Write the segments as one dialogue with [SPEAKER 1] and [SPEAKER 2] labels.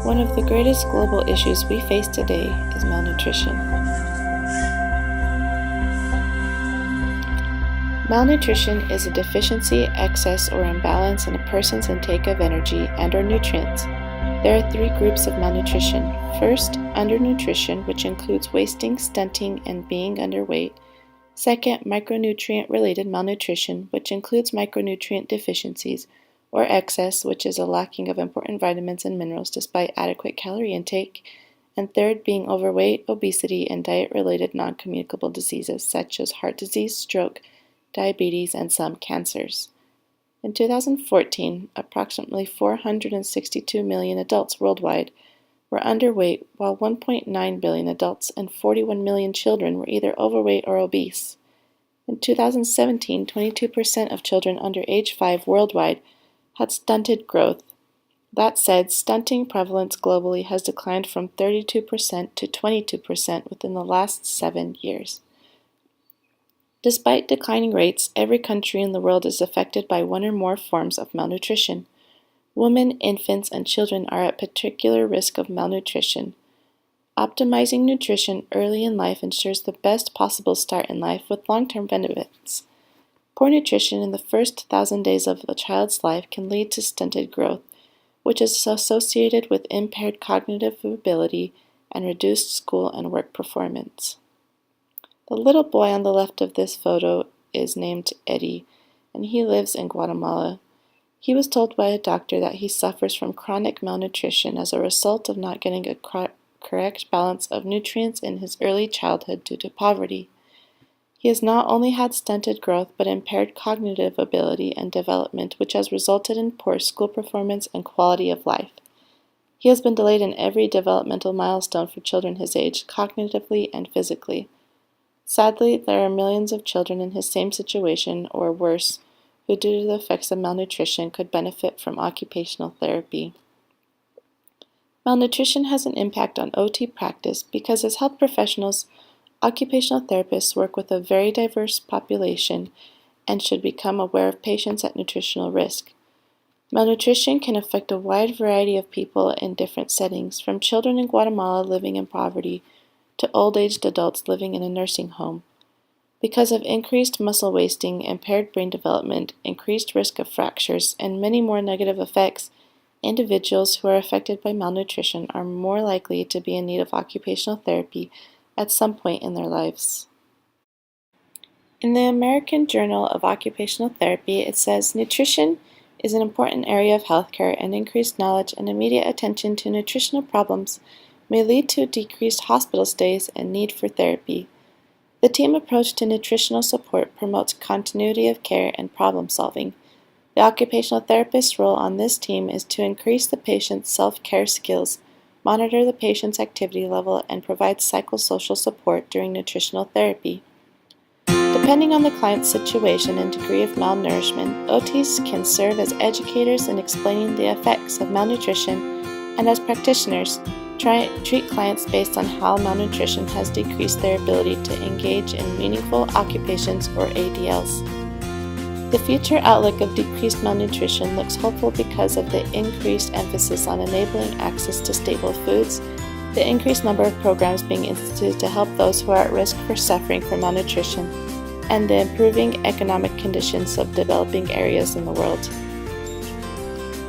[SPEAKER 1] One of the greatest global issues we face today is malnutrition. Malnutrition is a deficiency, excess, or imbalance in a person's intake of energy and/or nutrients. There are three groups of malnutrition. First, undernutrition, which includes wasting, stunting, and being underweight. Second, micronutrient-related malnutrition, which includes micronutrient deficiencies, or excess, which is a lacking of important vitamins and minerals despite adequate calorie intake. And third, being overweight, obesity, and diet-related non-communicable diseases such as heart disease, stroke, diabetes, and some cancers. In 2014, approximately 462 million adults worldwide were underweight, while 1.9 billion adults and 41 million children were either overweight or obese. In 2017, 22% of children under age 5 worldwide had stunted growth. That said, stunting prevalence globally has declined from 32% to 22% within the last 7 years. Despite declining rates, every country in the world is affected by one or more forms of malnutrition. Women, infants, and children are at particular risk of malnutrition. Optimizing nutrition early in life ensures the best possible start in life with long-term benefits. Poor nutrition in the first 1,000 days of a child's life can lead to stunted growth, which is associated with impaired cognitive ability and reduced school and work performance. The little boy on the left of this photo is named Eddie, and he lives in Guatemala. He was told by a doctor that he suffers from chronic malnutrition as a result of not getting a correct balance of nutrients in his early childhood due to poverty. He has not only had stunted growth, but impaired cognitive ability and development, which has resulted in poor school performance and quality of life. He has been delayed in every developmental milestone for children his age, cognitively and physically. Sadly, there are millions of children in his same situation, or worse, who due to the effects of malnutrition could benefit from occupational therapy. Malnutrition has an impact on OT practice because as health professionals, occupational therapists work with a very diverse population and should become aware of patients at nutritional risk. Malnutrition can affect a wide variety of people in different settings, from children in Guatemala living in poverty to old-aged adults living in a nursing home. Because of increased muscle wasting, impaired brain development, increased risk of fractures, and many more negative effects, individuals who are affected by malnutrition are more likely to be in need of occupational therapy at some point in their lives. In the American Journal of Occupational Therapy, it says, "Nutrition is an important area of healthcare, and increased knowledge and immediate attention to nutritional problems may lead to decreased hospital stays and need for therapy. The team approach to nutritional support promotes continuity of care and problem solving. The occupational therapist's role on this team is to increase the patient's self-care skills, monitor the patient's activity level, and provide psychosocial support during nutritional therapy. Depending on the client's situation and degree of malnourishment, OTs can serve as educators in explaining the effects of malnutrition and as practitioners, treat clients based on how malnutrition has decreased their ability to engage in meaningful occupations or ADLs. The future outlook of decreased malnutrition looks hopeful because of the increased emphasis on enabling access to stable foods, the increased number of programs being instituted to help those who are at risk for suffering from malnutrition, and the improving economic conditions of developing areas in the world.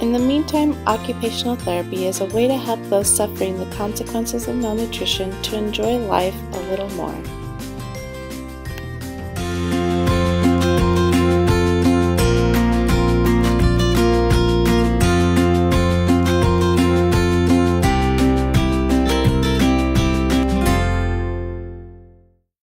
[SPEAKER 1] In the meantime, occupational therapy is a way to help those suffering the consequences of malnutrition to enjoy life a little more.